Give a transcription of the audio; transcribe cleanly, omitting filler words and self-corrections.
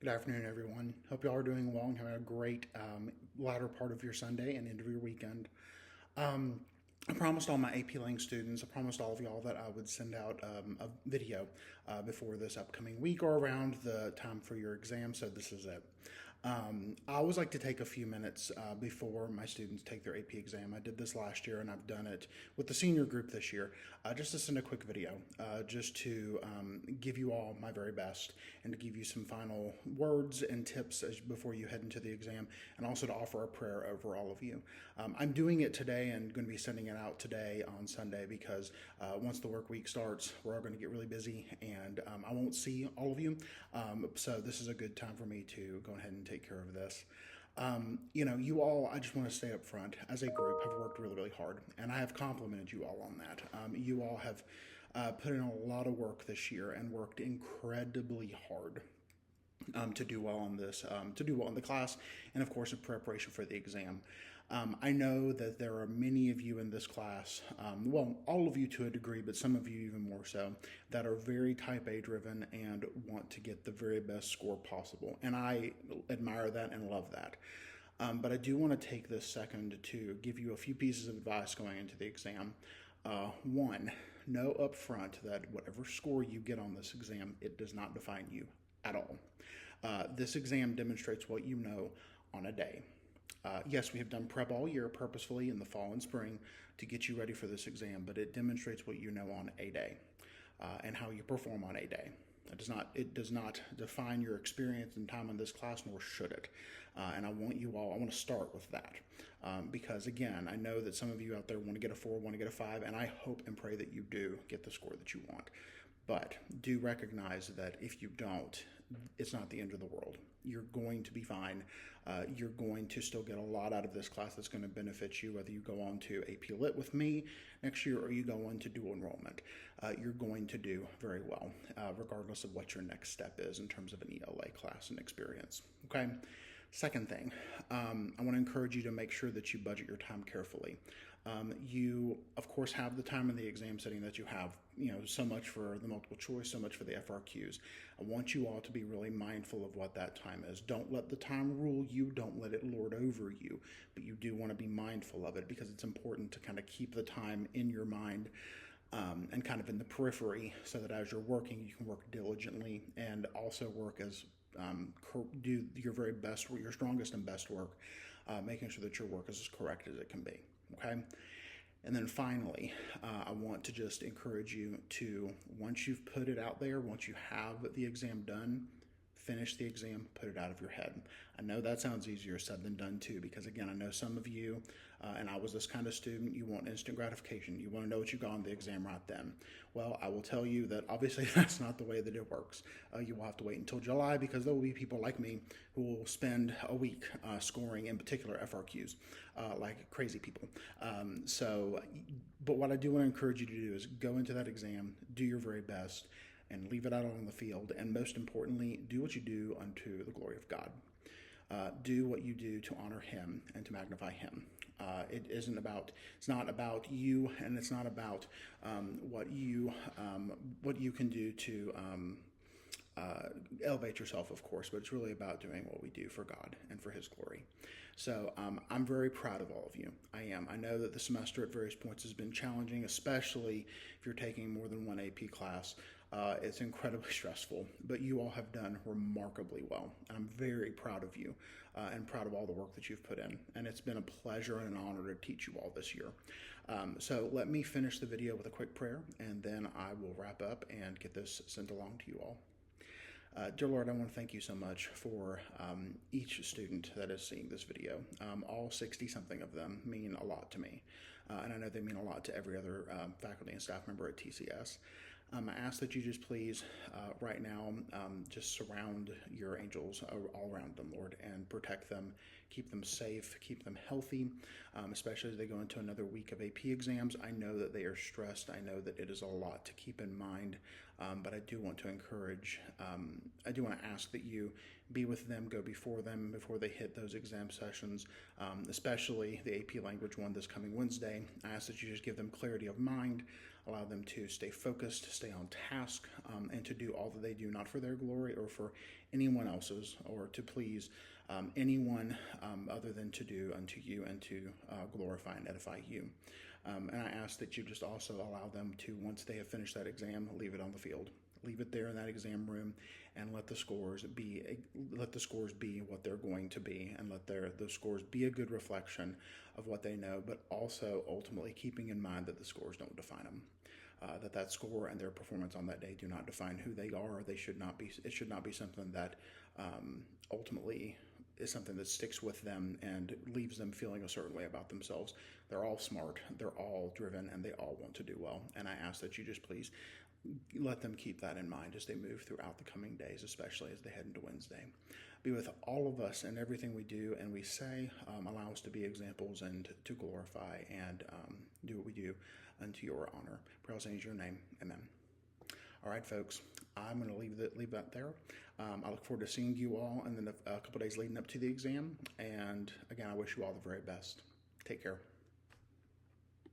Good afternoon, everyone. Hope y'all are doing well and having a great latter part of your Sunday and end of your weekend. Um, I promised all my AP Lang students, I promised all of y'all that I would send out a video before this upcoming week or around the time for your exam, so this is it. I always like to take a few minutes before my students take their AP exam. I did this last year and I've done it with the senior group this year, just to send a quick video, just to give you all my very best and to give you some final words and tips before you head into the exam, and also to offer a prayer over all of you. I'm doing it today and going to be sending it out today on Sunday because once the work week starts, we're all going to get really busy and I won't see all of you. So this is a good time for me to go ahead and take care of this. You all, I just want to say up front, as a group, have worked really, really hard, and I have complimented you all on that. You all have put in a lot of work this year and worked incredibly hard to do well on this, to do well in the class, and of course in preparation for the exam. I know that there are many of you in this class, well, all of you to a degree, but some of you even more so, that are very type A driven and want to get the very best score possible. And I admire that and love that. But I do want to take this second to give you a few pieces of advice going into the exam. One, know up front that whatever score you get on this exam, it does not define you at all. This exam demonstrates what you know on a day. Yes, we have done prep all year purposefully in the fall and spring to get you ready for this exam, but it demonstrates what you know on a day and how you perform on a day. It does not define your experience and time in this class, nor should it. And I want to start with that. Because again, I know that some of you out there want to get a 4, want to get a 5, and I hope and pray that you do get the score that you want. But do recognize that if you don't, it's not the end of the world. You're going to be fine. You're going to still get a lot out of this class that's going to benefit you, whether you go on to AP Lit with me next year or you go on to dual enrollment. You're going to do very well, regardless of what your next step is in terms of an ELA class and experience. Okay? Second thing, I want to encourage you to make sure that you budget your time carefully. You, of course, have the time in the exam setting that you have, so much for the multiple choice, so much for the FRQs. I want you all to be really mindful of what that time is. Don't let the time rule you, don't let it lord over you, but you do want to be mindful of it because it's important to kind of keep the time in your mind and kind of in the periphery so that as you're working, you can work diligently and also work as do your very best, your strongest and best work, making sure that your work is as correct as it can be. Okay? And then finally, I want to just encourage you to, once you've put it out there, once you have the exam done, finish the exam, put it out of your head. I know that sounds easier said than done too, because again, I know some of you, and I was this kind of student, you want instant gratification. You want to know what you got on the exam right then. Well, I will tell you that obviously that's not the way that it works. You will have to wait until July because there will be people like me who will spend a week scoring, in particular FRQs, like crazy people. But what I do want to encourage you to do is go into that exam, do your very best, and leave it out on the field. And most importantly, do what you do unto the glory of God. Do what you do to honor Him and to magnify Him. It's not about you, and it's not about what you can do to elevate yourself, of course, but it's really about doing what we do for God and for His glory. So I'm very proud of all of you. I am. I know that the semester at various points has been challenging, especially if you're taking more than one AP class. It's incredibly stressful, but you all have done remarkably well. I'm very proud of you and proud of all the work that you've put in. And it's been a pleasure and an honor to teach you all this year. So let me finish the video with a quick prayer, and then I will wrap up and get this sent along to you all. Dear Lord, I want to thank you so much for each student that is seeing this video. All 60-something of them mean a lot to me, and I know they mean a lot to every other faculty and staff member at TCS. I ask that you just please, right now, just surround your angels all around them, Lord, and protect them, keep them safe, keep them healthy, especially as they go into another week of AP exams. I know that they are stressed. I know that it is a lot to keep in mind but I do want to encourage, I do want to ask that you be with them, go before them before they hit those exam sessions, especially the AP language one this coming Wednesday. I ask that you just give them clarity of mind, allow them to stay focused, stay on task, and to do all that they do, not for their glory or for anyone else's, or to please anyone other than to do unto you and to glorify and edify you. And I ask that you just also allow them to, once they have finished that exam, leave it on the field. Leave it there in that exam room, and let the scores be what they're going to be, and let those scores be a good reflection of what they know, but also ultimately keeping in mind that the scores don't define them. That score and their performance on that day do not define who they are. They should not be. It should not be something that ultimately is something that sticks with them and leaves them feeling a certain way about themselves. They're all smart, they're all driven, and they all want to do well. And I ask that you just please let them keep that in mind as they move throughout the coming days, especially as they head into Wednesday. Be with all of us in everything we do and we say. Allow us to be examples and to glorify and do what we do unto your honor. Pray all things in your name. Amen. All right, folks, I'm going to leave that there. I look forward to seeing you all in a couple days leading up to the exam. And again, I wish you all the very best. Take care.